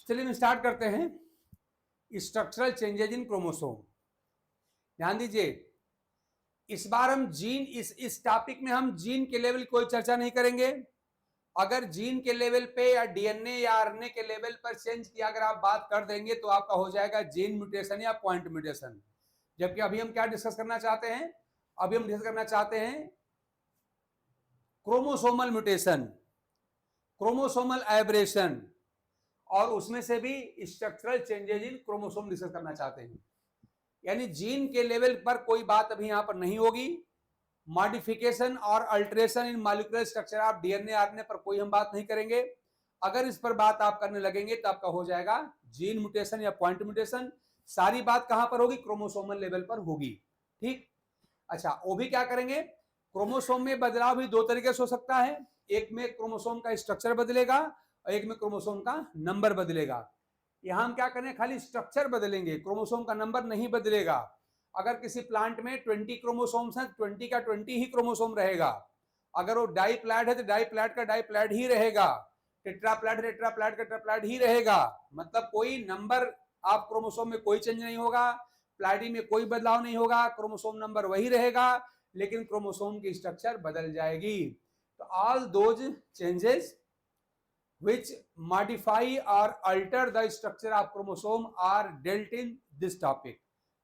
चलिए हम स्टार्ट करते हैं स्ट्रक्चरल चेंजेज इन क्रोमोसोम। ध्यान दीजिए, इस बार हम जीन इस टॉपिक में हम जीन के लेवल कोई चर्चा नहीं करेंगे। अगर जीन के लेवल पे या डीएनए या आरएनए के लेवल पर चेंज की अगर आप बात कर देंगे तो आपका हो जाएगा जीन म्यूटेशन या पॉइंट म्यूटेशन। जबकि अभी हम क्या डिस्कस करना चाहते हैं, अभी हम डिस्कस करना चाहते हैं क्रोमोसोमल म्यूटेशन, क्रोमोसोमल एब्रेशन, और उसमें से भी structural changes in chromosome discuss करना चाहते हैं। यानी जीन के लेवल पर कोई बात अभी यहां पर नहीं होगी। मॉडिफिकेशन और alteration in molecular structure of DNA RNA पर कोई हम बात नहीं करेंगे। अगर इस पर बात आप करने लगेंगे तो आपका हो जाएगा जीन म्यूटेशन या पॉइंट म्यूटेशन। सारी बात कहां पर होगी? क्रोमोसोमल लेवल पर होगी। ठीक, अच्छा, वो भी क्या करेंगे? क्रोमोसोम में बदलाव भी दो तरीके से हो सकता है। एक में क्रोमोसोम का स्ट्रक्चर बदलेगा और एक में क्रोमोसोम का नंबर बदलेगा। यहां हम क्या करें, खाली स्ट्रक्चर बदलेंगे, क्रोमोसोम का नंबर नहीं बदलेगा। अगर किसी प्लांट में 20 क्रोमोसोम्स हैं, 20 का 20 ही क्रोमोसोम रहेगा। अगर वो डाइप्लैड है तो डाइप्लैड का डाइप्लैड ही रहेगा, टेट्राप्लैड टेट्राप्लैड का टेट्राप्लैड ही रहेगा। मतलब कोई नंबर आप क्रोमोसोम में कोई चेंज नहीं होगा, प्लाइडी में कोई बदलाव नहीं होगा, क्रोमोसोम नंबर वही रहेगा, लेकिन क्रोमोसोम की स्ट्रक्चर बदल जाएगी। तो all those changes which modify or alter the structure of chromosome are dealt in this topic।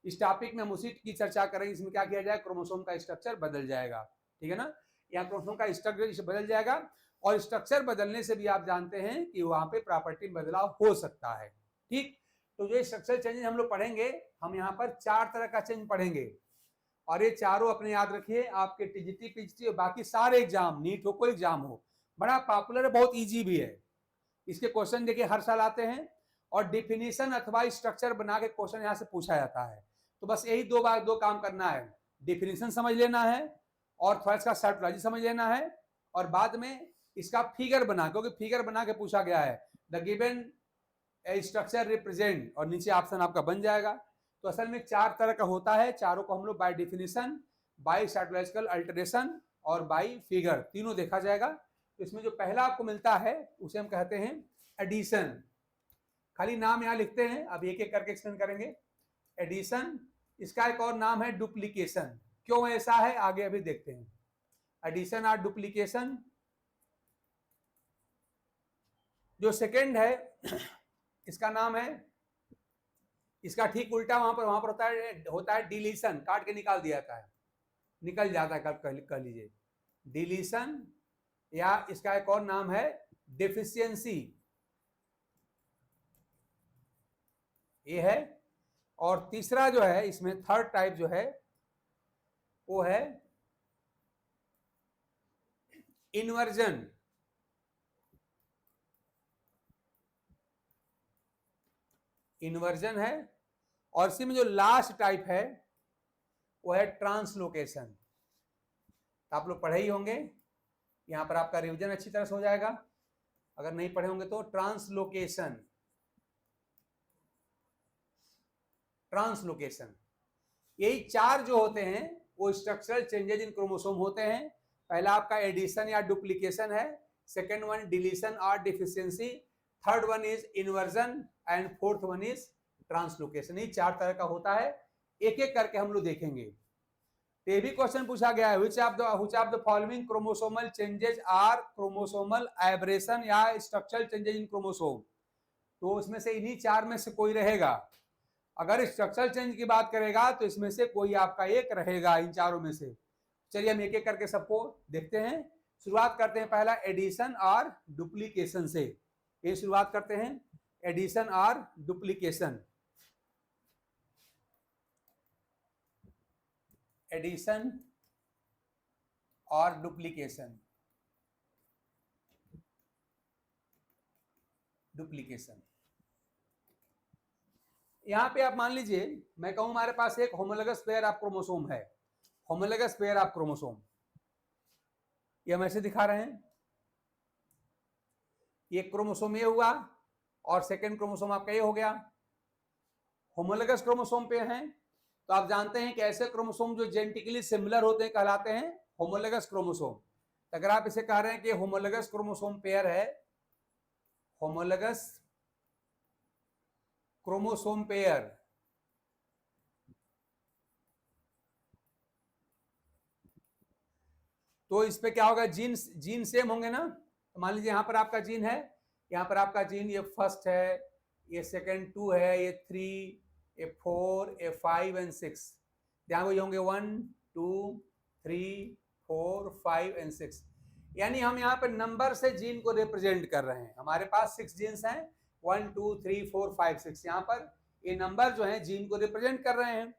इस टॉपिक में हम उसी की चर्चा करेंगे। इसमें क्या किया जाए, क्रोमोसोम का स्ट्रक्चर बदल जाएगा। ठीक है ना, या क्रोमोसोम का स्ट्रक्चर बदल जाएगा। और स्ट्रक्चर बदलने से भी आप जानते हैं कि वहां पे प्रॉपर्टी में बदलाव हो सकता है। ठीक, तो जो स्ट्रक्चरल चेंजेस हम लोग पढ़ेंगे, हम यहाँ पर 4 तरह का चेंज पढ़ेंगे। और ये चारों अपने याद रखिए, आपके टीजीटी पीजीटी और बाकी सारे एग्जाम, नीट हो कोई एग्जाम हो, बड़ा पॉपुलर है, बहुत ईजी भी है। इसके क्वेश्चन देखिए हर साल आते हैं और डिफिनीशन अथवा स्ट्रक्चर बना के क्वेश्चन यहां से पूछा जाता है। तो बस यही दो काम करना है, डिफिनीशन समझ लेना है और थोड़ा इसका साइटोलॉजी समझ लेना है, और बाद में इसका फिगर बना, क्योंकि फिगर बना के पूछा गया है, द गिवन स्ट्रक्चर रिप्रेजेंट, और नीचे ऑप्शन आपका बन जाएगा। तो असल में 4 तरह का होता है, चारों को हम लोग by definition, by cytological alteration और बाय फिगर तीनों देखा जाएगा। तो इसमें जो पहला आपको मिलता है उसे हम कहते हैं एडिशन। खाली नाम यहां लिखते हैं, अब एक एक करके एक्सप्लेन करेंगे। एडिशन, इसका एक और नाम है डुप्लीकेशन। क्यों ऐसा है आगे अभी देखते हैं। एडिशन और डुप्लीकेशन। जो सेकंड है इसका नाम है, इसका ठीक उल्टा वहां पर होता है डिलीशन, काट के निकाल दिया जाता है, निकल जाता है, कह लीजिए डिलीशन, या इसका एक और नाम है डेफिशिएंसी, ये है। और तीसरा जो है इसमें थर्ड टाइप जो है वो है इन्वर्जन। इन्वर्जन है। और इसी में जो लास्ट टाइप है वो है ट्रांसलोकेशन। आप लोग पढ़े ही होंगे, यहां पर आपका रिवीजन अच्छी तरह से हो जाएगा। अगर नहीं पढ़े होंगे तो ट्रांसलोकेशन, ट्रांसलोकेशन, यही 4 जो होते हैं वो स्ट्रक्चरल चेंजेज इन क्रोमोसोम होते हैं। पहला आपका एडिशन या डुप्लीकेशन है, सेकेंड वन डिलीशन और deficiency, third one is inversion and fourth one is translocation. ये 4 तरह का होता है, एक एक करके हम लोग देखेंगे। ये भी क्वेश्चन पूछा गया है, which of the following chromosomal changes are chromosomal aberration या structural changes in chromosome। तो इसमें से इन्हीं 4 में से कोई रहेगा। अगर स्ट्रक्चरल चेंज की बात करेगा तो इसमें से कोई आपका एक रहेगा इन चारों में से। चलिए हम एक एक करके सबको देखते हैं। शुरुआत करते हैं पहला एडिशन और डुप्लीकेशन से। ये शुरुआत करते हैं एडिशन और डुप्लीकेशन। एडिशन और डुप्लीकेशन। डुप्लीकेशन, यहां पे आप मान लीजिए मैं कहूं हमारे पास एक होमोलोगस पेयर ऑफ क्रोमोसोम है, होमोलोगस पेयर ऑफ क्रोमोसोम, ये हम ऐसे दिखा रहे हैं। ये क्रोमोसोम ये हुआ और सेकेंड क्रोमोसोम आपका ये हो गया। होमोलोगस क्रोमोसोम पे हैं तो आप जानते हैं कि ऐसे क्रोमोसोम जो जेनेटिकली सिमिलर होते हैं कहलाते हैं होमोलोगस क्रोमोसोम। अगर आप इसे कह रहे हैं कि होमोलोगस क्रोमोसोम पेयर है, होमोलोगस क्रोमोसोम पेयर, तो इस पे क्या होगा, जीन जीन सेम होंगे ना। तो मान लीजिए यहां पर आपका जीन है, यहां पर आपका जीन ये फर्स्ट है, ये सेकंड 2 है, ये 3, ये 4, ये 5 एंड 6, यहाँ पे होंगे 1 2 3 4 5 एंड 6। यानी हम यहाँ पे नंबर से जीन को रिप्रेजेंट कर रहे हैं। हमारे पास 6 जीन्स हैं, 1 2 3 4 5 6, यहाँ पर ये नंबर जो है जीन को रिप्रेजेंट कर रहे हैं।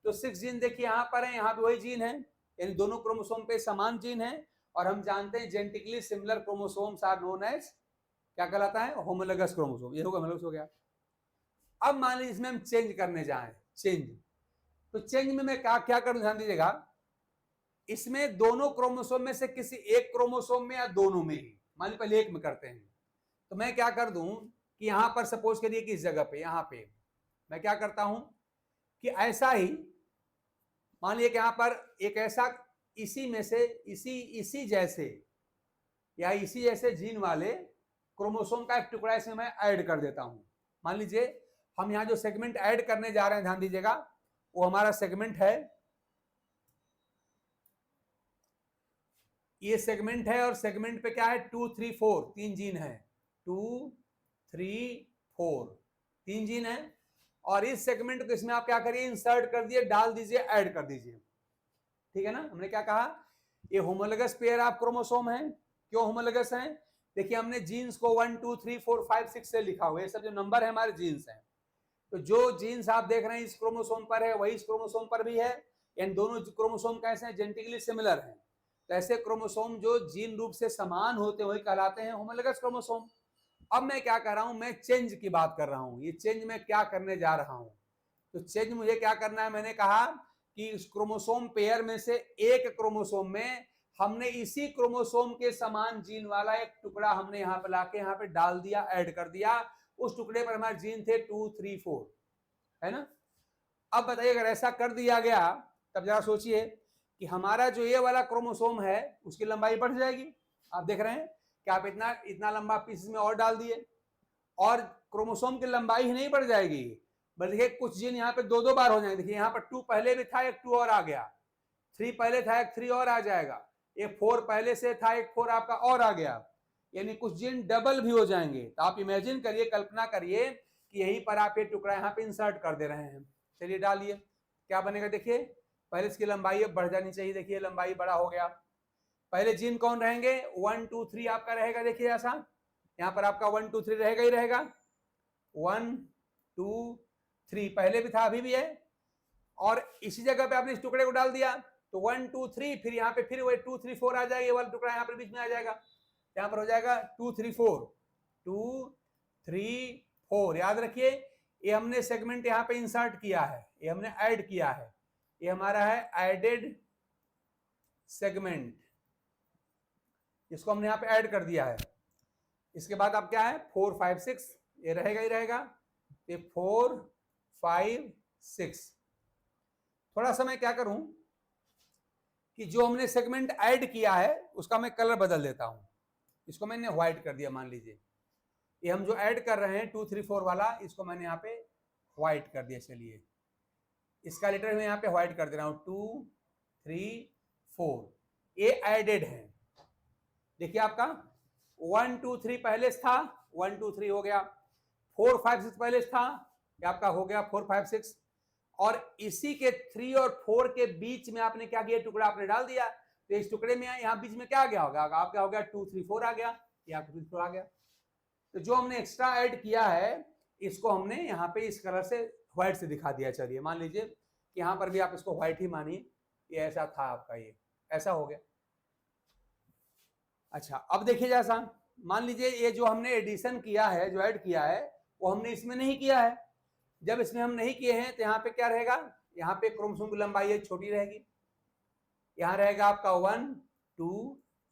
तो 6 जीन देखिए यहाँ पर है, यहाँ पे वही जीन है, यानी दोनों क्रोमोसोम पे समान जीन है। और हम जानते हैं genetically similar chromosomes are known as, क्या कहलाता है, होमोलोगस क्रोमोसोम। ये होमोलोगस हो गया। अब मान लीजिए इसमें हम चेंज करने जाएं, चेंज, तो चेंज में मैं क्या क्या करूं, ध्यान दीजिएगा। इसमें दोनों क्रोमोसोम में से किसी एक क्रोमोसोम में या दोनों में ही, मान लीजिए पहले एक में करते हैं, तो मैं क्या कर दूं कि यहां पर सपोज करिए कि इस जगह पे, यहां पे मैं क्या करता हूं कि ऐसा ही मान लीजिए कि यहां पर एक ऐसा इसी में से इसी जैसे या इसी जैसे जीन वाले क्रोमोसोम का एक टुकड़ा इसमें मैं ऐड कर देता हूं। मान लीजिए हम यहां जो सेगमेंट ऐड करने जा रहे हैं, ध्यान दीजिएगा, वो हमारा सेगमेंट है, ये सेगमेंट है, और सेगमेंट पे क्या है 2 3 4, 3 जीन है, 2 3 4, 3 जीन है। और इस सेगमेंट को इसमें आप क्या करिए, इंसर्ट कर दिए, डाल दीजिए, ऐड कर दीजिए। ठीक है ना। हमने क्या कहा, ये होमोलोगस पेयर ऑफ क्रोमोसोम है। क्यों होमोलोगस है, देखिए हमने जीन्स को 1 2 3 4 5 6 से लिखा हुआ है, ये सब जो नंबर है हमारे जीन्स हैं। तो जो जीन्स आप देख रहे हैं इस क्रोमोसोम पर है, वही इस क्रोमोसोम पर भी है, इन दोनों क्रोमोसोम कैसे हैं, जेनेटिकली सिमिलर हैं। तो ऐसे क्रोमोसोम जो जीन रूप से समान होते हैं वही कहलाते हैं होमोलोगस क्रोमोसोम। अब मैं क्या कर रहा हूं, मैं चेंज की बात कर रहा हूं। ये चेंज मैं क्या करने जा रहा हूं, तो चेंज मुझे क्या करना है, मैंने कहा कि इस क्रोमोसोम पेयर में से एक क्रोमोसोम में हमने इसी क्रोमोसोम के समान जीन वाला एक टुकड़ा हमने यहाँ पे लाके यहाँ पे डाल दिया, ऐड कर दिया। उस टुकड़े पर हमारे जीन थे 2 3 4, है ना। अब बताइए अगर ऐसा कर दिया गया, तब जरा सोचिए कि हमारा जो ये वाला क्रोमोसोम है उसकी लंबाई बढ़ जाएगी। आप देख रहे हैं कि आप इतना इतना लंबा पीस में और डाल दिए, और क्रोमोसोम की लंबाई ही नहीं बढ़ जाएगी, बल्कि देखिए कुछ जीन यहाँ पे 2 2 बार हो जाएंगे। देखिए यहाँ पर 2 पहले भी था, एक 2 और आ गया, 3 पहले था, एक 3 और आ जाएगा, एक 4 पहले से था, एक 4 आपका और आ गया, यानी कुछ जीन डबल भी हो जाएंगे। तो आप इमेजिन करिए, कल्पना करिए कि यहीं पर आप ये टुकड़ा यहाँ पे इंसर्ट कर दे रहे हैं। चलिए डालिए, क्या बनेगा, देखिए पहले इसकी लंबाई अब बढ़ जानी चाहिए, देखिए लंबाई बड़ा हो गया। पहले जीन कौन रहेंगे, 1 2 3 आपका रहेगा, देखिए ऐसा यहाँ पर आपका 1 2 3 रहेगा ही रहेगा, 1 2 3 पहले भी था, अभी भी है, और इसी जगह पे आपने इस टुकड़े को डाल दिया तो 1 2 3, फिर यहाँ पे फिर वही 2 3 4 आ जाएगा, ये वाला टुकड़ा यहाँ पर बीच में आ जाएगा, यहाँ पर हो जाएगा 2 3 4 2 3 4। याद रखिए ये हमने सेगमेंट यहाँ पे इंसर्ट किया है, ये हमने ऐड किया है, ये हमारा है एडेड सेगमेंट, इसको हमने यहाँ पे ऐड कर दिया है। इसके बाद अब क्या है 4 5 6, ये रहेगा ही रहेगा, ये 4 5 6। थोड़ा सा मैं क्या करूं कि जो हमने सेगमेंट ऐड किया है उसका मैं कलर बदल देता हूं, इसको मैंने व्हाइट कर दिया। मान लीजिए ये हम जो ऐड कर रहे हैं 2 3 4 वाला, इसको मैंने यहाँ पे व्हाइट कर दिया। चलिए इसका लेटर मैं यहाँ पे व्हाइट कर दे रहा हूं, 2 3 4, ये एडेड है। देखिए आपका 1 2 3 पहले था, 1 2 3 हो गया, 4 5 6 पहले था, ये आपका हो गया 4 5 6, और इसी के 3 और 4 के बीच में आपने क्या किया, टुकड़ा आपने डाल दिया, तो इस टुकड़े में यहाँ बीच में क्या आ गया होगा, आपका हो गया 2 3 4 आ गया, या 2 3 4 आ गया। तो जो हमने एक्स्ट्रा ऐड किया है इसको हमने यहाँ पे इस कलर से व्हाइट से दिखा दिया। चलिए मान लीजिए कि यहाँ पर भी आप इसको व्हाइट ही मानिए, ये ऐसा था आपका, ये ऐसा हो गया। अच्छा अब देखिए जैसा, मान लीजिए ये जो हमने एडिशन किया है, जो ऐड किया है, वो हमने इसमें नहीं किया है। जब इसमें हम नहीं किए हैं तो यहाँ पे क्या रहेगा, यहाँ पे क्रोमोसोम की लंबाई छोटी रहेगी, यहाँ रहेगा आपका 1 2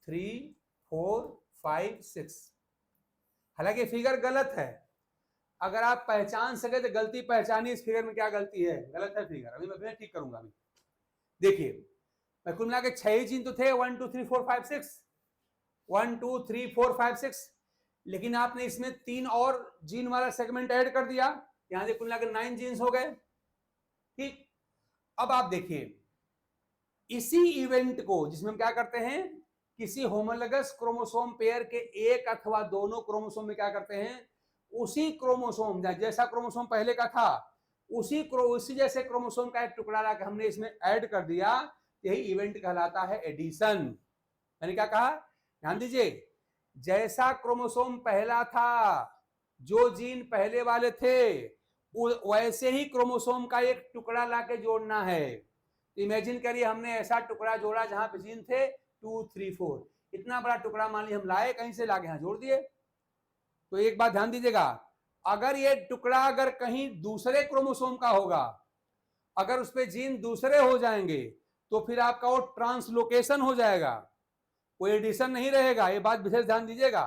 3 4 5 6। हालांकि फिगर गलत है, अगर आप पहचान सके तो गलती पहचानिए, इस फिगर में क्या गलती है, गलत है फिगर, अभी मैं ठीक करूंगा। अभी देखिए मैं कुल मिला के 6 जीन तो थे, 1 2 3 4 5 6, 1 2 3 4 5 6, लेकिन आपने इसमें 3 और जीन वाला सेगमेंट ऐड कर दिया, यहां से कुल मिलाकर 9 जीन्स हो गए। ठीक, अब आप देखिए इसी इवेंट को जिसमें हम क्या करते हैं, किसी होमोलोगस क्रोमोसोम पेयर के एक अथवा दोनों क्रोमोसोम में क्या करते हैं, उसी क्रोमोसोम जैसा क्रोमोसोम पहले का था उसी जैसे क्रोमोसोम का एक टुकड़ा लाकर हमने इसमें ऐड कर दिया, यही इवेंट कहलाता है एडिशन। मैंने क्या कहा, ध्यान दीजिए, जैसा क्रोमोसोम पहला था, जो जीन पहले वाले थे, वैसे ही क्रोमोसोम का एक टुकड़ा लाके जोड़ना है। इमेजिन करिए हमने ऐसा टुकड़ा जोड़ा जहां पे जीन थे 2, 3, 4, इतना बड़ा टुकड़ा मान लिया हम लाए कहीं से, लाके यहां जोड़ दिए। तो एक बात ध्यान दीजिएगा, अगर ये टुकड़ा अगर कहीं दूसरे क्रोमोसोम का होगा, अगर उस पे जीन दूसरे हो जाएंगे तो फिर आपका वो ट्रांसलोकेशन हो जाएगा, कोई एडिशन नहीं रहेगा। ये बात विशेष ध्यान दीजिएगा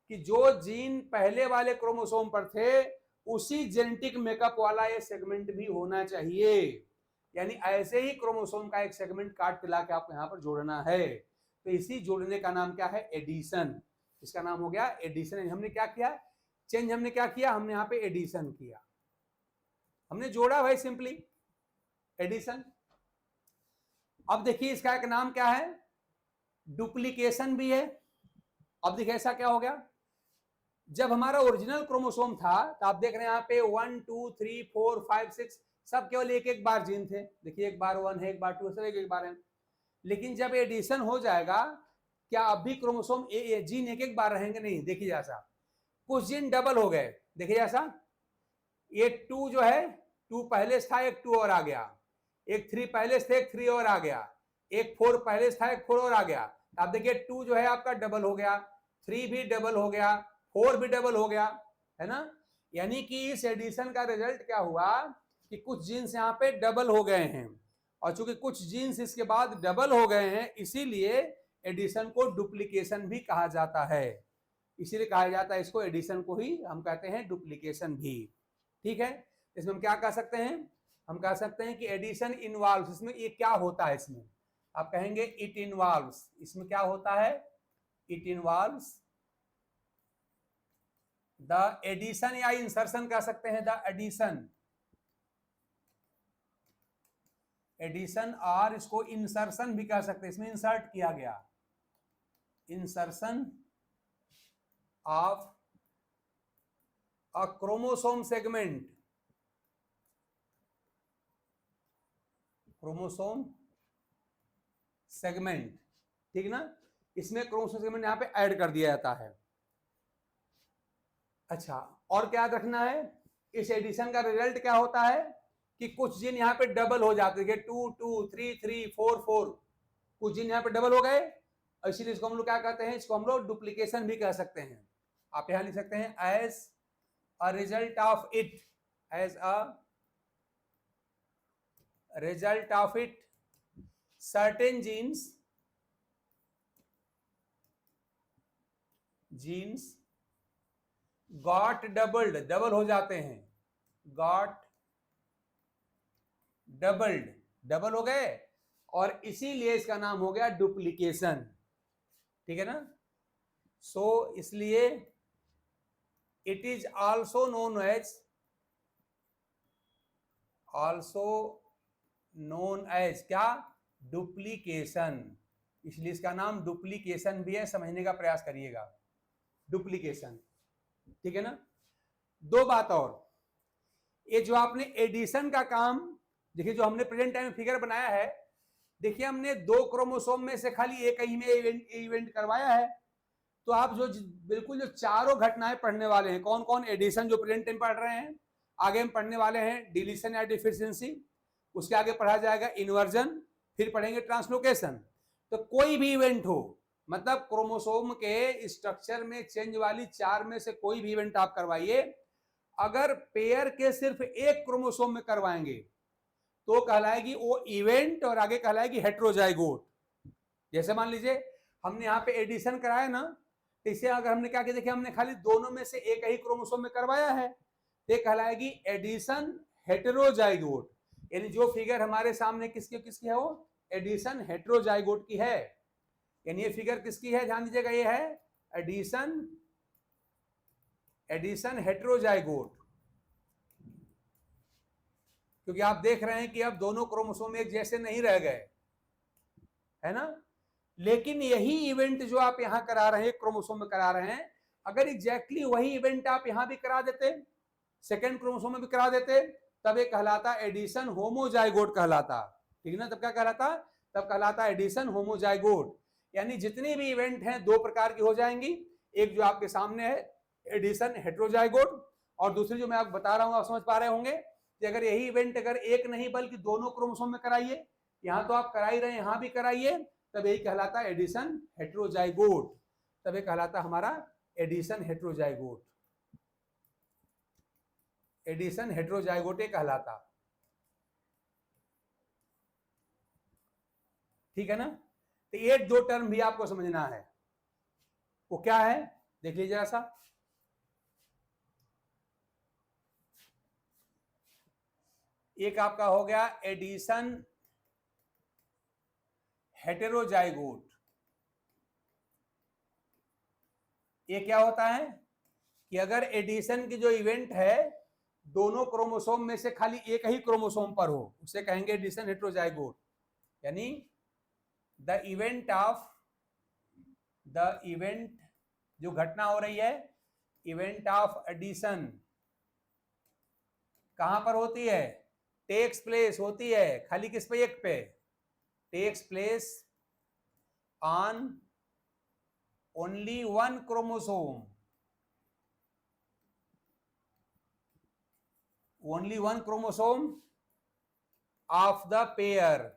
कि जो जीन पहले वाले क्रोमोसोम पर थे उसी जेनेटिक मेकअप वाला ये सेगमेंट भी होना चाहिए, यानी ऐसे ही क्रोमोसोम का एक सेगमेंट काट के लाके आपको यहां पर जोड़ना है। तो इसी जोड़ने का नाम क्या है, एडिशन। इसका नाम हो गया एडिशन। हमने क्या किया, चेंज हमने क्या किया, हमने यहां पे एडिशन किया, हमने जोड़ा भाई, सिंपली एडिशन। अब देखिए इसका एक नाम क्या है, डुप्लीकेशन भी है। अब देखिए ऐसा क्या हो गया, जब हमारा ओरिजिनल क्रोमोसोम था तो आप देख रहे हैं यहाँ पे 1, 2, 3, 4, 5, 6 सब केवल एक एक बार जीन थे। देखिए एक बार 1 है, एक बार 2, सब एक एक बार है। लेकिन जब एडिशन हो जाएगा, क्या अब भी क्रोमोसोम जीन एक एक बार रहेंगे? नहीं। देखिए जैसा कुछ जीन डबल हो गए, देखिए जैसा ये 2 जो है 2 पहले था, एक 2 और आ गया, एक 3 पहले से एक 3 और आ गया, एक 4 पहले था, एक 4 और आ गया। आप देखिए 2 जो है आपका डबल हो गया, 3 भी डबल हो गया, 4 भी डबल हो गया, है ना। यानी कि इस एडिशन का रिजल्ट क्या हुआ कि कुछ जीन्स यहाँ पे डबल हो गए हैं, और चूंकि कुछ जीन्स इसके बाद डबल हो गए हैं, इसीलिए एडिशन को डुप्लीकेशन भी कहा जाता है। इसीलिए कहा जाता है इसको, एडिशन को ही हम कहते हैं डुप्लीकेशन भी। ठीक है, इसमें हम क्या कह सकते हैं, हम कह सकते हैं कि एडिशन इन्वॉल्व्स, इसमें ये क्या होता है, इसमें आप कहेंगे इट इन्वॉल्व्स। इसमें क्या होता है, इट इन्वॉल्व्स द एडिशन, या इंसर्शन कह सकते हैं, द एडिशन, एडिशन, और इसको इंसर्शन भी कह सकते हैं। इसमें इंसर्ट किया गया, insertion of a chromosome segment, chromosome segment, ठीक ना, इसमें क्रोमोसोम सेगमेंट यहां पे ऐड कर दिया जाता है। अच्छा, और क्या याद रखना है, इस एडिशन का रिजल्ट क्या होता है कि कुछ जीन यहाँ पे डबल हो जाते हैं, 2, 2, 3, 3, 4, 4, कुछ जीन यहाँ पे डबल हो गए, इसीलिए इसको हम लोग क्या कहते हैं, इसको हम लोग डुप्लीकेशन भी कह सकते हैं। आप यहां लिख सकते हैं as a result of it, as a result of it certain genes got doubled, double हो जाते हैं, गॉट डबल्ड, डबल हो गए, और इसीलिए इसका नाम हो गया डुप्लीकेशन। ठीक है ना। सो इसलिए it is also known as, also known as क्या, डुप्लीकेशन। इसलिए इसका नाम डुप्लीकेशन भी है, समझने का प्रयास करिएगा, डुप्लीकेशन। ठीक है ना। दो बात और, ये जो आपने एडिशन का काम, देखिए जो हमने प्रेजेंट टाइम में फिगर बनाया है, देखिए हमने 2 क्रोमोसोम में से खाली एक ही में इवेंट करवाया है। तो आप जो बिल्कुल जो चारों घटनाएं पढ़ने वाले हैं, कौन कौन, एडिशन जो प्रेजेंट टाइम पढ़ रहे हैं, आगे हम पढ़ने वाले हैं डिलीशन या डिफिशियंसी, उसके आगे पढ़ा जाएगा इन्वर्जन, फिर पढ़ेंगे ट्रांसलोकेशन। तो कोई भी इवेंट हो, मतलब क्रोमोसोम के स्ट्रक्चर में चेंज वाली 4 में से कोई भी इवेंट आप करवाइए, अगर पेयर के सिर्फ एक क्रोमोसोम में करवाएंगे तो कहलाएगी वो इवेंट, और आगे कहलाएगी हेट्रोजाइगोट। जैसे मान लीजिए हमने यहाँ पे एडिशन कराया ना, तो इसे अगर हमने क्या किया, देखिए हमने खाली दोनों में से एक ही क्रोमोसोम में करवाया है, ये कहलाएगी एडिशन हेटेरोजाइगोट। यानी जो फिगर हमारे सामने किसकी किसकी है, वो एडिशन हेटेरोजाइगोट की है। यानी ये फिगर किसकी है, ध्यान दीजिएगा, ये है एडिशन, एडिशन हेटेरोजाइगोट। क्योंकि आप देख रहे हैं कि अब दोनों क्रोमोसोम एक जैसे नहीं रह गए, है ना। लेकिन यही इवेंट जो आप यहां करा रहे हैं, क्रोमोसोम में करा रहे हैं, अगर एग्जैक्टली वही इवेंट आप यहां भी करा देते, सेकेंड क्रोमोसोम में भी करा देते, तब ये कहलाता एडिशन होमोजाइगोट कहलाता, ठीक ना। तब क्या कहलाता, तब कहलाता एडिशन होमोजाइगोट। यानी जितनी भी इवेंट हैं दो प्रकार की हो जाएंगी, एक जो आपके सामने है एडिशन हेट्रोजाइगोट, और दूसरी जो मैं आपको बता रहा हूं आप समझ पा रहे होंगे कि अगर यही इवेंट अगर एक नहीं बल्कि दोनों क्रोमोसोम में कराइए, यहां तो आप करा ही रहे हैं यहां भी कराइए, तब यही कहलाता एडिशन हेट्रोजाइगोट, तब ये कहलाता हमारा एडिशन हेट्रोजाइगोट, एडिशन हेट्रोजाइगोटे कहलाता, ठीक है ना। तो ये दो टर्म भी आपको समझना है, वो क्या है देख लीजिए जरा सा। एक आपका हो गया एडिशन हेटेरोजाइगोट, ये क्या होता है कि अगर एडिशन की जो इवेंट है दोनों क्रोमोसोम में से खाली एक ही क्रोमोसोम पर हो, उसे कहेंगे एडिशन हेटेरोजाइगोट। यानी द इवेंट जो घटना हो रही है, इवेंट ऑफ एडिशन कहां पर होती है, टेक्स प्लेस होती है खाली किस पे, एक पे, takes place on only one chromosome, only one chromosome of the pair.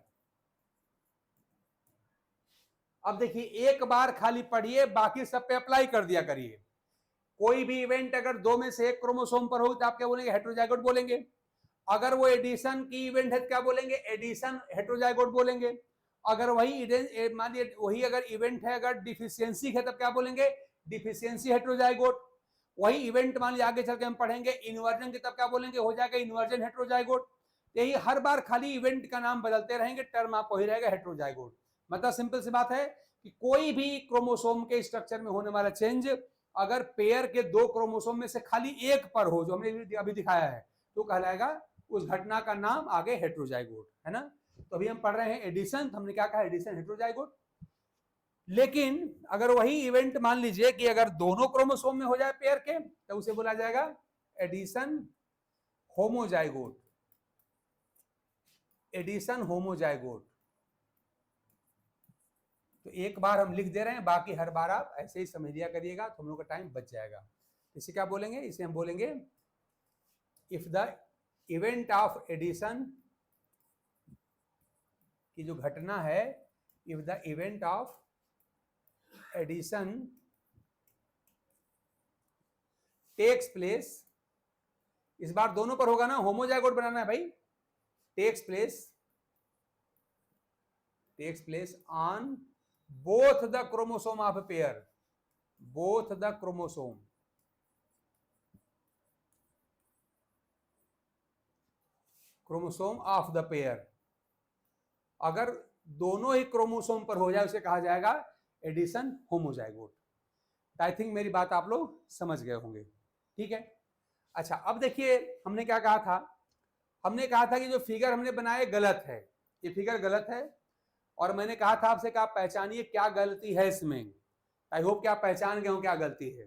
अब देखिए एक बार खाली पढ़िए, बाकी सब पे अप्लाई कर दिया करिए। कोई भी इवेंट अगर दो में से एक क्रोमोसोम पर हो तो आप क्या बोलेंगे, हेट्रोजाइगोट बोलेंगे। अगर वो एडिशन की इवेंट है तो क्या बोलेंगे, एडिशन हेट्रोजाइगोट बोलेंगे। अगर वही मान लीजिए वही अगर इवेंट है अगर डिफिशियंसी है तब क्या बोलेंगे, डिफिशियंसी हेट्रोजाइगोट। वही इवेंट मान लीजिए आगे चल के हम पढ़ेंगे इन्वर्जन की, तब क्या बोलेंगे, हो जाएगा इन्वर्जन हेट्रोजाइगोट। यही हर बार खाली इवेंट का नाम बदलते रहेंगे, टर्म आपको ही रहेगा हेट्रोजाइगोट। मतलब सिंपल सी बात है कि कोई भी क्रोमोसोम के स्ट्रक्चर में होने वाला चेंज अगर पेयर के दो क्रोमोसोम में से खाली एक पर हो, जो हमने अभी दिखाया है, तो कहलाएगा उस घटना का नाम आगे हेट्रोजाइगोट, है ना। तो अभी हम पढ़ रहे हैं एडिशन, तो हमने क्या कहा, एडिशन हेट्रोजाइगोट। लेकिन अगर वही इवेंट मान लीजिए कि अगर दोनों क्रोमोसोम में हो जाए पेयर के, तो उसे बोला जाएगा एडिशन होमोजाइगोट, एडिशन होमोजाइगोट। तो एक बार हम लिख दे रहे हैं, बाकी हर बार आप ऐसे ही समझ लिया करिएगा, तो हम लोग का टाइम बच जाएगा। इसे क्या बोलेंगे, इसे हम बोलेंगे if the event of addition की जो घटना है, if the event of addition takes place, इस बार दोनों पर होगा ना, होमोजाइगोट बनाना है भाई, takes place on both the chromosome of a pair, both the chromosome of the pair, अगर दोनों ही क्रोमोसोम पर हो जाए उसे कहा जाएगा एडिशन होमोजाइगोट। आई थिंक मेरी बात आप लोग समझ गए होंगे, ठीक है। अच्छा अब देखिए हमने क्या कहा था, हमने कहा था कि जो फिगर हमने बनाए गलत है, ये फिगर गलत है, और मैंने कहा था आपसे कि आप पहचानिए क्या गलती है इसमें। आई होप कि आप पहचान गए हो क्या गलती है।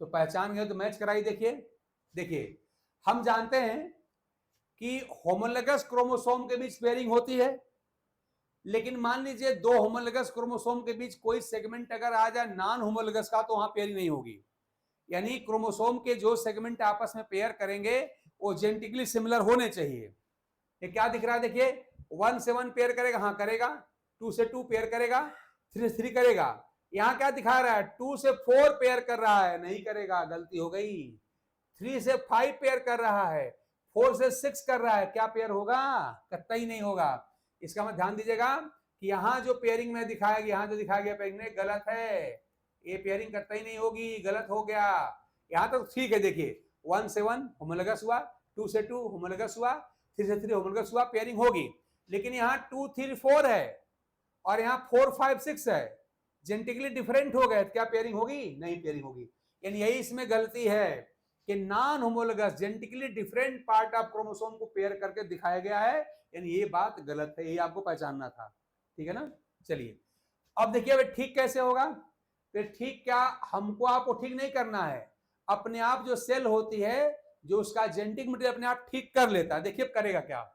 तो पहचान गए तो मैच कराई। देखिए हम जानते हैं कि होमोलोगस क्रोमोसोम के बीच पेयरिंग होती है, लेकिन मान लीजिए दो होमोलोगस क्रोमोसोम के बीच कोई सेगमेंट अगर आ जाए नॉन होमोलोगस का, तो वहां पेयरिंग नहीं होगी। यानी क्रोमोसोम के जो सेगमेंट आपस में पेयर करेंगे वो जेनेटिकली सिमिलर होने चाहिए। ये क्या दिख रहा है, देखिए 1 से 1 पेयर करेगा, हाँ करेगा, 2 से 2 पेयर करेगा, 3 से 3 करेगा। यहाँ क्या दिखा रहा है, 2 से 4 पेयर कर रहा है, नहीं करेगा, गलती हो गई। 3 से 5 पेयर कर रहा है, 4 से 6 कर रहा है, क्या पेयर होगा, कतई नहीं होगा। इसका मतलब ध्यान दीजिएगा कि यहाँ जो पेयरिंग में दिखाया गया, यहाँ जो दिखाया गया पेयरिंग में गलत है, ये पेयरिंग कतई नहीं होगी, गलत हो गया। यहाँ तो ठीक है, देखिए 1 से 1 होमोलोगस हुआ, 2 से 2 होमोलोगस हुआ, 3 से 3 होमोलोगस हुआ, पेयरिंग होगी। लेकिन यहाँ 2 3 4 है और यहाँ 4 5 6 है, जेनेटिकली डिफरेंट हो गए, क्या पेयरिंग होगी, नहीं पेयरिंग होगी। यानी यही इसमें गलती है कि non homologous genetically different part of chromosome को पेयर करके दिखाया गया है, यानी ये बात गलत है, ये आपको पहचानना था। ठीक है ना। चलिए अब देखिए अब ठीक कैसे होगा। तो ठीक क्या, हमको आपको ठीक नहीं करना है, अपने आप जो सेल होती है जो उसका जेनेटिक मटेरियल अपने आप ठीक कर लेता है। देखिए अब करेगा क्या,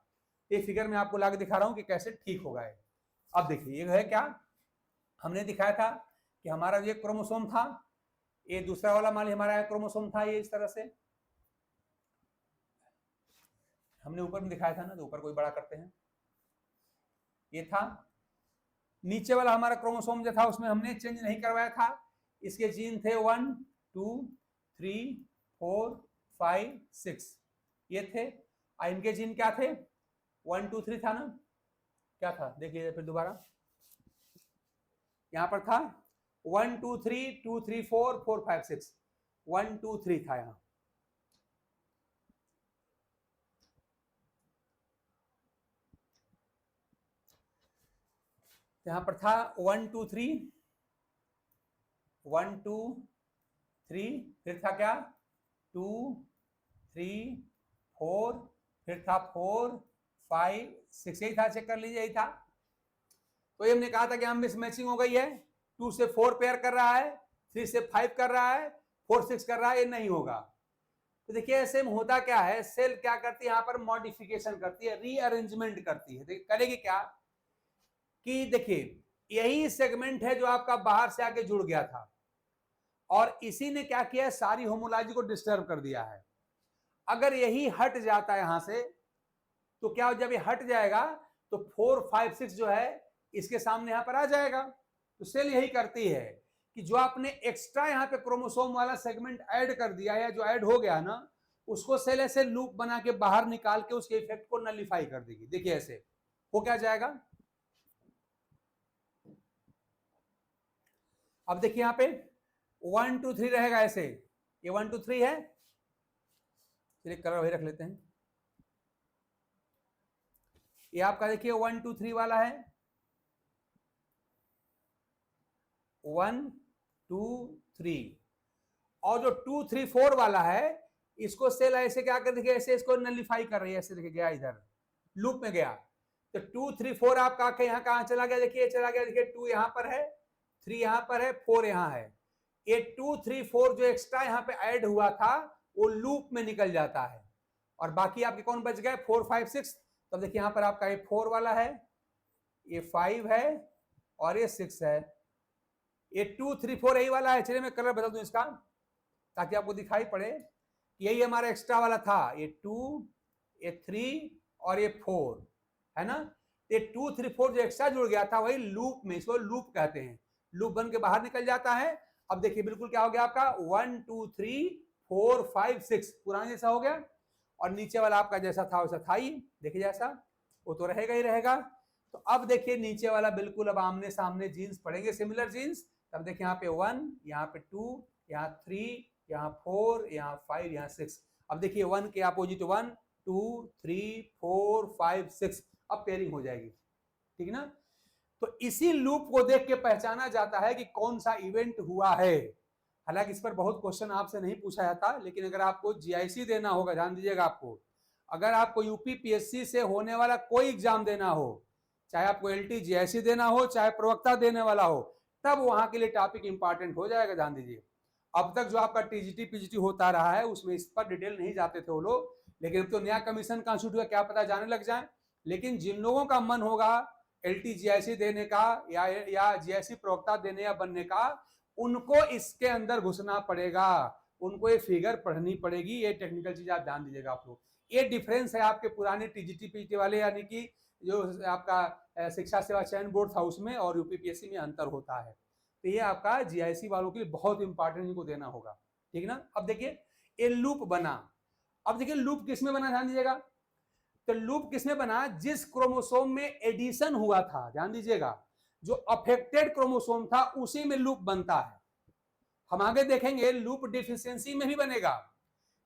ये फिगर में आपको लाके दिखा रहा हूं कि कैसे ठीक होगा। अब देखिए ये है क्या, हमने दिखाया था कि हमारा ये क्रोमोसोम था, ये दूसरा वाला मान लीजिए हमारा क्रोमोसोम था, ये इस तरह से हमने ऊपर में दिखाया था ना, तो ऊपर कोई बड़ा करते हैं, ये था। नीचे वाला हमारा क्रोमोसोम जो था उसमें हमने चेंज नहीं करवाया था, इसके जीन थे 1 2 3 4 5 6 ये थे। और इनके जीन क्या थे, 1 2 3 था ना, क्या था देखिए फिर दोबारा, यहां पर था 1 2 3 2 3 4 4 5 6 1 2 3 था यहां। यहां पर था 1 2 3 1 2 3, फिर था क्या 2 3 4, फिर था 4 5 6, यही था, चेक कर लीजिए यही था। तो ये हमने कहा था कि हम मिसमैचिंग हो गई है, 2 से 4 पेयर कर रहा है, 3 से 5 कर रहा है, 4 6 कर रहा है, ये नहीं होगा। तो देखिए ऐसे में होता क्या है, सेल क्या करती है यहाँ पर मॉडिफिकेशन करती है, रीअरेंजमेंट करती है। देखिए करेगी क्या कि देखिए यही सेगमेंट है जो आपका बाहर से आके जुड़ गया था, और इसी ने क्या किया, सारी होमोलॉजी को डिस्टर्ब कर दिया है। अगर यही हट जाता है यहां से, तो क्या जब ये हट जाएगा तो 4 5 6 जो है इसके सामने यहां पर आ जाएगा। तो सेल यही करती है कि जो आपने एक्स्ट्रा यहाँ पे क्रोमोसोम वाला सेगमेंट ऐड कर दिया है, जो ऐड हो गया ना, उसको सेल ऐसे लूप बना के बाहर निकाल के उसके इफेक्ट को नलिफाई कर देगी। देखिए ऐसे हो क्या जाएगा। अब देखिए यहाँ पे 1 2 3 रहेगा ऐसे, ये 1 2 3 है, चलिए कलर वही रख लेते हैं। ये आपका देखिए 1 2 3 वाला है, 1 2 3, और जो 2 3 4 वाला है इसको सेल ऐसे क्या कर देखिए ऐसे इसको नलिफाई कर रही है, ऐसे देखिए गया इधर लूप में गया। तो 2 3 4 आपका यहाँ कहां चला गया, देखिए चला गया, देखिए 2 यहां पर है, 3 यहां पर है, 4 यहां है। ये 2 3 4 जो एक्स्ट्रा यहाँ पे ऐड हुआ था वो लूप में निकल जाता है, और बाकी आपके कौन बच गए 4 5 6। तब देखिए यहाँ पर आपका ये 4 वाला है, ये 5 है, और ये 6 है। ये 2 3 4 यही वाला है। चलिए मैं कलर बदल दूं इसका ताकि आपको दिखाई पड़े। यही हमारा एक्स्ट्रा वाला था, ये 2 ये 3 और ये 4 है ना। ये 2 3 4 जो एक्स्ट्रा जुड़ गया था वही लूप में, इसको लूप कहते हैं, लूप बन के बाहर निकल जाता है। अब देखिए बिल्कुल क्या हो गया आपका 1 2 3 4 5 6 पुराना जैसा हो गया, और नीचे वाला आपका जैसा था वैसा था ही, देखिए जैसा वो तो रहेगा ही रहेगा। तो अब देखिए नीचे वाला बिल्कुल अब आमने सामने जीन्स पड़ेंगे, सिमिलर जीन्स। तब देखिए यहाँ पे 1, यहाँ पे 2, यहाँ 3, यहाँ 4, यहाँ 5, यहाँ 6। अब देखिए 1 के अपोजिट 1 2 3 4 5 6, अब पेयरिंग हो जाएगी, ठीक ना। तो इसी लूप को देख के पहचाना जाता है कि कौन सा इवेंट हुआ है। हालांकि इस पर बहुत क्वेश्चन आपसे नहीं पूछा जाता, लेकिन अगर आपको जीआईसी देना होगा, ध्यान दीजिएगा, आपको अगर आपको यूपीपीएससी से होने वाला कोई एग्जाम देना हो, चाहे आपको एलटी जीआईसी देना हो, चाहे प्रवक्ता देने वाला हो, तब वहां के लिए टॉपिक इंपॉर्टेंट हो जाएगा। ध्यान दीजिए अब तक जो आपका टीजीटी पीजीटी होता रहा है उसमें इस पर डिटेल नहीं जाते थे वो लोग, लेकिन अब तो नया कमीशन कॉन्स्टिट्यूट हुआ, क्या पता जाने लग जाए। लेकिन जिन लोगों का मन होगा एलटी जीआईसी देने का या जीआईसी प्रवक्ता देने या बनने का, उनको इसके अंदर घुसना पड़ेगा, उनको ये फिगर पढ़नी पड़ेगी। ये टेक्निकल चीज आप ध्यान दीजिएगा आप लोग। ये डिफरेंस है आपके पुराने टीजीटी पीजीटी वाले, यानी कि जो आपका शिक्षा सेवा चयन बोर्ड था उसमें और यूपीपीएससी में अंतर होता है। तो ये आपका जीआईसी वालों के लिए बहुत इंपॉर्टेंट, इनको देना होगा, ठीक ना। अब देखिए ये लूप बना, अब देखिए लूप किसमें बना, ध्यान दीजिएगा। तो लूप किसमें बना, जिस क्रोमोसोम में एडिशन हुआ था, ध्यान दीजिएगा, जो अफेक्टेड क्रोमोसोम था उसी में लूप बनता है। हम आगे देखेंगे लूप डिफिशियंसी में भी बनेगा,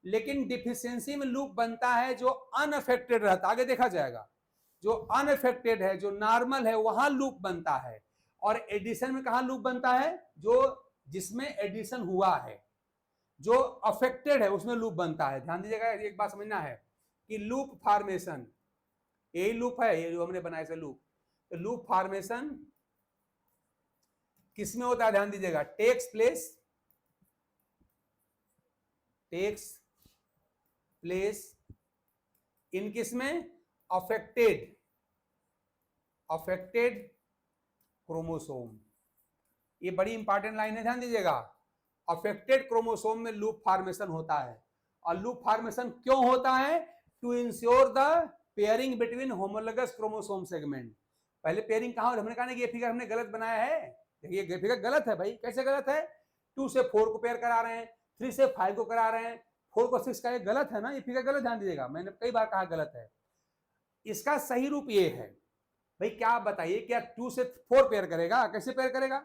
लेकिन डिफिशियंसी में लूप बनता है जो अनअफेक्टेड रहता, आगे देखा जाएगा। जो अनअफेक्टेड है, जो नॉर्मल है, वहां लूप बनता है। और एडिशन में कहां लूप बनता है, जो जिसमें एडिशन हुआ है। जो अफेक्टेड है उसमें लूप बनता है। ध्यान दीजिएगा, एक बात समझना है कि लूप फॉर्मेशन, यही लूप है, ये जो हमने बनाया है लूप, तो लूप फॉर्मेशन किसमें होता है? ध्यान दीजिएगा, टेक्स प्लेस इन किसमें? Affected chromosome. ये बड़ी इंपॉर्टेंट लाइन है, ध्यान दीजिएगा। अफेक्टेड क्रोमोसोम में लूप फॉर्मेशन होता है। और लूप फॉर्मेशन क्यों होता है? To ensure the pairing between homologous chromosome segment. पहले पेयरिंग कहां, हमने कहा ना कि ये फिगर हमने गलत बनाया है। देखिए ये फिगर गलत है भाई। कैसे गलत है? 2 से 4 को पेयर करा रहे हैं, 3 से 5 को करा रहे हैं, 4 को 6 का, ये गलत है ना, ये फिगर गलत। ध्यान दीजिएगा, मैंने कई बार कहा गलत है। इसका सही रूप ये है भाई। क्या आप बताइए, क्या 2 से 4 पेयर करेगा? कैसे पेयर करेगा?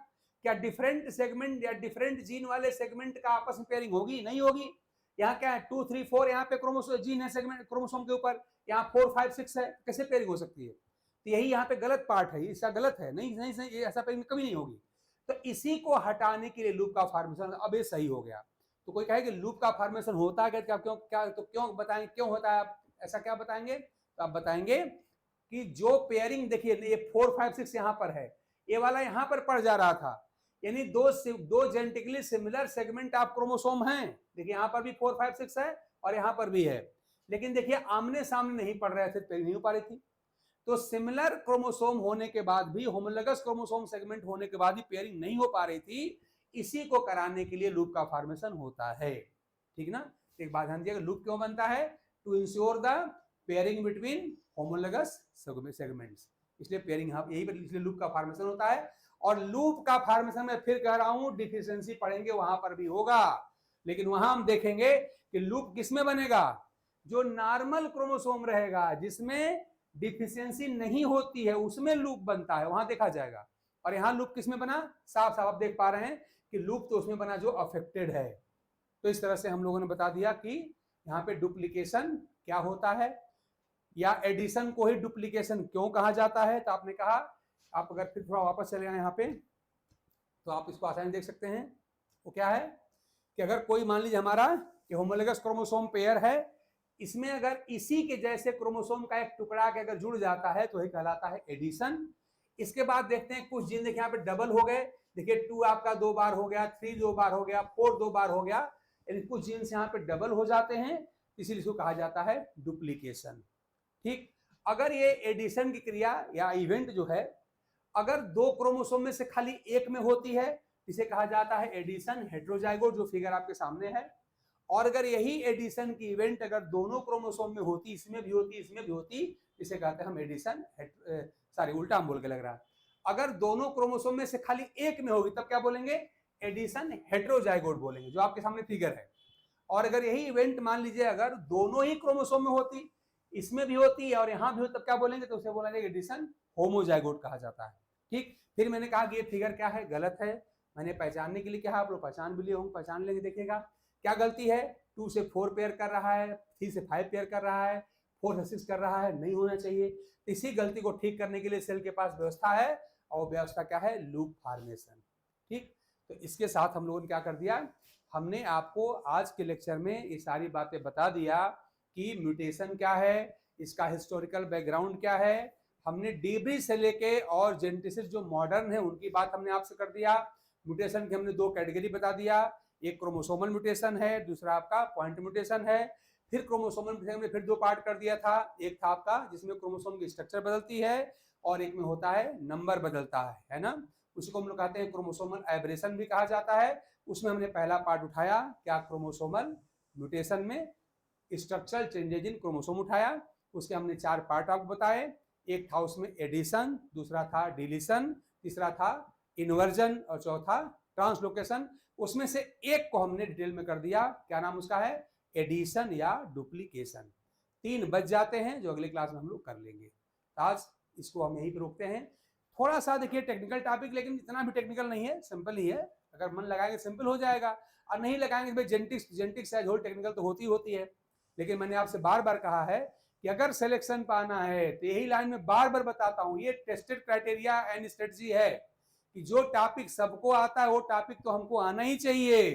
क्या डिफरेंट सेगमेंट या डिफरेंट जीन वाले सेगमेंट का आपस में पेयरिंग होगी? नहीं होगी। यहाँ क्या है? 2, 3, 4 यहाँ पे क्रोमोसोम जीन है सेगमेंट क्रोमोसोम के ऊपर, यहाँ 4, 5, 6 है, कैसे पेयरिंग हो सकती है? तो यही यहाँ पे गलत पार्ट है, इसका गलत है। नहीं नहीं सही, ये ऐसा पेयरिंग कभी नहीं होगी। तो इसी को हटाने के लिए लूप का फॉर्मेशन अब ये सही हो गया। तो कोई कहे कि लूप का फॉर्मेशन होता है क्या, क्यों, क्या, तो क्यों बताएंगे क्यों होता है? आप ऐसा क्या बताएंगे? तो आप बताएंगे कि जो पेयरिंग, देखिए ये 4, 5, 6 यहाँ पर है, ये वाला यहाँ पर पड़ जा रहा था, यानी दो genetically similar segment of chromosome हैं। देखिए यहाँ पर भी 4, 5, 6 है और यहाँ पर भी है, लेकिन देखिए आमने सामने नहीं पड़ रहे थे, पेयरिंग नहीं हो पा रही थी। तो सिमिलर क्रोमोसोम होने के बाद भी, होमोलोगस क्रोमोसोम सेगमेंट होने के बाद भी पेयरिंग नहीं हो पा रही थी। इसी को कराने के लिए लूप का फॉर्मेशन होता है। ठीक ना? एक बात ध्यान दीजिएगा, लूप क्यों बनता है? To ensure the pairing between homologous segments. इसलिए पेयरिंग यही पर, इसलिए लूप का फॉर्मेशन होता है। और लूप का फॉर्मेशन में फिर कह रहा हूं, डिफिशियंसी पढ़ेंगे वहां पर भी होगा, लेकिन वहां हम देखेंगे कि लूप किसमें बनेगा? जो नॉर्मल क्रोमोसोम रहेगा, जिसमें डिफिशियंसी नहीं होती है, उसमें लूप बनता है, वहां देखा जाएगा। और यहां लूप किसमें बना? साफ साफ आप देख पा रहे हैं कि लूप तो उसमें बना जो अफेक्टेड है। तो इस तरह से हम लोगों ने बता दिया कि यहाँ पे डुप्लीकेशन क्या होता है, या एडिशन को ही डुप्लीकेशन क्यों कहा जाता है। तो आपने कहा, आप अगर फिर थोड़ा वापस चले आए यहाँ पे, तो आप इसको आसानी देख सकते हैं। वो क्या है कि अगर कोई, मान लीजिए हमारा कि होमोलोगस क्रोमोसोम पेयर है, इसमें अगर इसी के जैसे क्रोमोसोम का एक टुकड़ा के अगर जुड़ जाता है तो ये कहलाता है एडिशन। इसके बाद देखते हैं कुछ जीन, देखिए यहाँ पे डबल हो गए। देखिए 2 आपका 2 बार हो गया, 3 2 बार हो गया, 4 2 बार हो गया, यानी कुछ जीन्स यहाँ पे डबल हो जाते हैं, इसीलिए इसको कहा जाता है डुप्लीकेशन। ठीक, अगर ये एडिशन की क्रिया या इवेंट जो है, अगर 2 क्रोमोसोम में से खाली एक में होती है, इसे कहा जाता है एडिशन हेट्रोजाइगोट, जो फिगर आपके सामने है। और अगर यही एडिशन की इवेंट अगर दोनों क्रोमोसोम में होती, इसमें भी होती, इसमें भी होती, इसे कहते हैं हम एडिशन, सॉरी उल्टा हम बोल के लग रहा है। अगर दोनों क्रोमोसोम में से खाली एक में होगी, तब क्या बोलेंगे? एडिशन हेट्रोजाइगोट बोलेंगे, जो आपके सामने फिगर है। और अगर यही इवेंट मान लीजिए अगर दोनों ही क्रोमोसोम में होती, इसमें भी होती और यहां भी होती, तब क्या बोलेंगे? तो उसे बोला जाएगा एडिशन होमोजाइगोट कहा जाता है। ठीक, फिर मैंने कहा कि ये फिगर क्या है, गलत है। मैंने पहचानने के लिए कहा, आप लोग पहचान भी लिए होंगे, पहचान लेंगे। देखिएगा क्या गलती है? 2 से 4 पेयर कर रहा है, 3 से 5 पेयर कर रहा है, 4 से 6 कर रहा है, नहीं होना चाहिए। इसी गलती को ठीक करने के लिए सेल के पास व्यवस्था है, और व्यवस्था क्या है? Loop formation. ठीक, तो इसके साथ हम लोगों ने क्या कर दिया, हमने आपको आज के लेक्चर में ये सारी बातें बता दिया कि म्यूटेशन क्या है, इसका हिस्टोरिकल बैकग्राउंड क्या है। हमने डीब्री से लेके और जेनेटिसिस जो मॉडर्न है उनकी बात हमने आपसे कर दिया। म्यूटेशन की हमने 2 कैटेगरी बता दिया, एक क्रोमोसोमल म्यूटेशन है, दूसरा आपका पॉइंट म्यूटेशन है। फिर क्रोमोसोमल म्यूटेशन में फिर 2 पार्ट कर दिया था, एक था आपका जिसमें क्रोमोसोम की स्ट्रक्चर बदलती है, और एक में होता है नंबर बदलता है ना, उसी को हम लोग कहते हैं क्रोमोसोमल एब्रेशन भी कहा जाता है। उसमें हमने पहला पार्ट उठाया क्या, क्रोमोसोमल म्यूटेशन में स्ट्रक्चरल चेंजेज इन क्रोमोसोम उठाया। उसके हमने 4 पार्ट आपको बताए, एक था उसमें एडिशन, दूसरा था डिलीशन, तीसरा था इन्वर्जन, और चौथा ट्रांसलोकेशन। उसमें से एक को हमने डिटेल में कर दिया, क्या नाम उसका है? एडिशन या डुप्लीकेशन। 3 बच जाते हैं जो अगली क्लास में हम लोग कर लेंगे। आज इसको हम यहीं पर रोकते हैं। थोड़ा सा देखिए टेक्निकल टॉपिक, लेकिन इतना भी टेक्निकल नहीं है, सिंपल ही है। अगर मन लगाएंगे सिंपल हो जाएगा, और नहीं लगाएंगे भाई जेनेटिक्स एज होल टेक्निकल तो होती है। लेकिन मैंने आपसे बार बार कहा है कि अगर सिलेक्शन पाना है तो यही लाइन में बार बार बताता हूं, ये टेस्टेड क्राइटेरिया एंड स्ट्रेटजी है कि जो टॉपिक सबको आता है वो टॉपिक तो हमको आना ही चाहिए,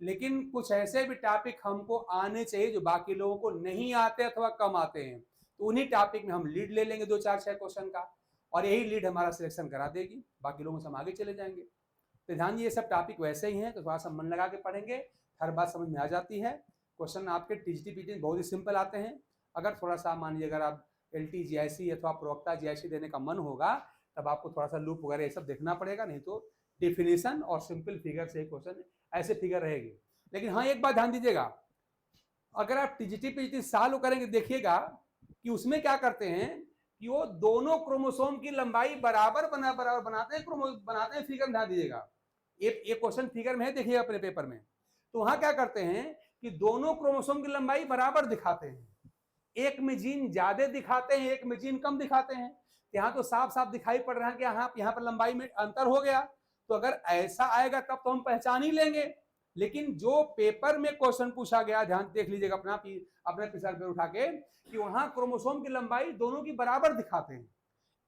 लेकिन कुछ ऐसे भी टॉपिक हमको आने चाहिए जो बाकी लोगों को नहीं आते अथवा कम आते हैं, तो उन्हीं टॉपिक में हम लीड ले लेंगे 2 4 6 क्वेश्चन का, और यही लीड हमारा सिलेक्शन करा देगी, बाकी लोगों से हम आगे चले जाएंगे। तो ध्यान, ये सब टॉपिक वैसे ही हैं, तो थोड़ा सा मन लगा के पढ़ेंगे, हर बात समझ में आ जाती है। क्वेश्चन आपके टीजीटी पीटी बहुत ही सिंपल आते हैं। अगर थोड़ा सा मान लीजिए अगर आप एलटी जीआईसी अथवा प्रवक्ता जीआईसी देने का मन होगा, तब आपको थोड़ा सा लूप वगैरह ये सब देखना पड़ेगा, नहीं तो डिफिनेशन और सिंपल फिगर से क्वेश्चन ऐसे फिगर रहेगी। लेकिन हाँ, एक बात ध्यान दीजिएगा, अगर आप टीजीटी पीटी सॉल्व करेंगे, देखिएगा कि उसमें क्या करते हैं कि वो दोनों क्रोमोसोम की लंबाई बराबर बनाते हैं फिगर, ध्यान दीजिएगा। एक क्वेश्चन फिगर में है, देखिएगा अपने पेपर में, तो वहां क्या करते हैं कि दोनों क्रोमोसोम की लंबाई बराबर दिखाते हैं, एक में जीन ज्यादा दिखाते हैं, एक में जीन कम दिखाते हैं। यहाँ तो साफ साफ दिखाई पड़ रहा है कि यहाँ पर लंबाई में अंतर हो गया, तो अगर ऐसा आएगा तब तो हम पहचान ही लेंगे। लेकिन जो पेपर में क्वेश्चन पूछा गया, ध्यान देख लीजिएगा अपने पिसर पे उठा के, कि वहां क्रोमोसोम की लंबाई दोनों की बराबर दिखाते हैं,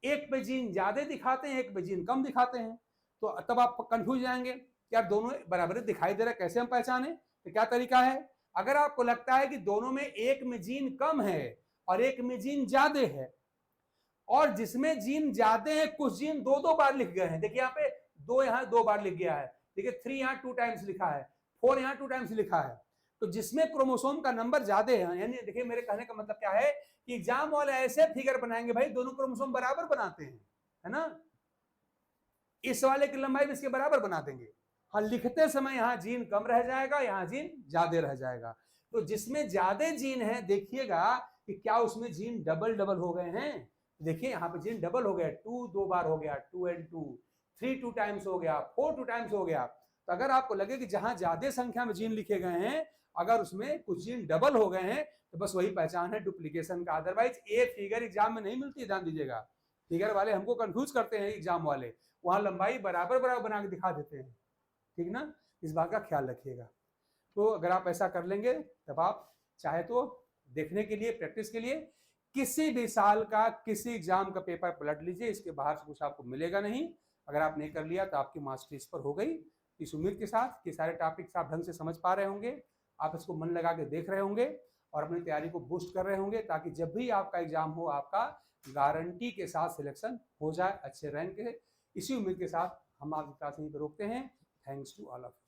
एक पे जीन ज्यादा दिखाते हैं, एक पे जीन कम दिखाते हैं। तो तब आप कंफ्यूज जाएंगे कि यार दोनों बराबर दिखाई दे रहा है, कैसे हम पहचाने? तो क्या तरीका है, अगर आपको लगता है कि दोनों में एक में जीन कम है और एक में जीन ज्यादा है, और जिसमें जीन ज्यादा है कुछ जीन 2 बार लिख गए हैं, देखिए यहाँ पे 2 यहाँ 2 बार लिख गया है, देखिए 3 यहाँ 2 टाइम्स लिखा है, 4 यहाँ 2 टाइम्स लिखा है, तो जिसमें क्रोमोसोम का नंबर ज्यादा है, यानी देखिए मेरे कहने का मतलब क्या है कि एग्जाम वाले ऐसे फिगर बनाएंगे भाई दोनों क्रोमोसोम बराबर बनाते हैं, है ना, इस वाले की लंबाई भी इसके बराबर बना देंगे। हाँ, लिखते समय यहाँ जीन कम रह जाएगा, यहाँ जीन ज्यादा रह जाएगा। तो जिसमें ज्यादा जीन है, देखिएगा कि क्या उसमें जीन डबल डबल हो गए हैं। देखिए यहाँ पे जीन डबल हो गया, 2 2 बार हो गया, 2 and 2, 3 2 टाइम्स हो गया, 4 2 टाइम्स हो गया। तो अगर आपको लगे कि जहां ज्यादा संख्या में जीन लिखे गए हैं, अगर उसमें कुछ जीन डबल हो गए हैं, तो बस वही पहचान है डुप्लीकेशन का। अदरवाइज ये फिगर एग्जाम में नहीं मिलती, ध्यान दीजिएगा। फिगर वाले हमको कंफ्यूज करते हैं एग्जाम वाले, वहां लंबाई बराबर बराबर बना के दिखा देते हैं, ठीक ना, इस बात का ख्याल रखिएगा। तो अगर आप ऐसा कर लेंगे, तब आप चाहे तो देखने के लिए, प्रैक्टिस के लिए किसी भी साल का किसी एग्जाम का पेपर पलट लीजिए, इसके बाहर से कुछ आपको मिलेगा नहीं। अगर आप नहीं कर लिया तो आपकी मास्टरी इस पर हो गई। इस उम्मीद के साथ कि सारे टॉपिक्स आप ढंग से समझ पा रहे होंगे, आप इसको मन लगा के देख रहे होंगे और अपनी तैयारी को बूस्ट कर रहे होंगे, ताकि जब भी आपका एग्जाम हो, आपका गारंटी के साथ सिलेक्शन हो जाए अच्छे रैंक के। इसी उम्मीद के साथ हम आपकी क्लास यहीं पर रोकते हैं। Thanks to all of you.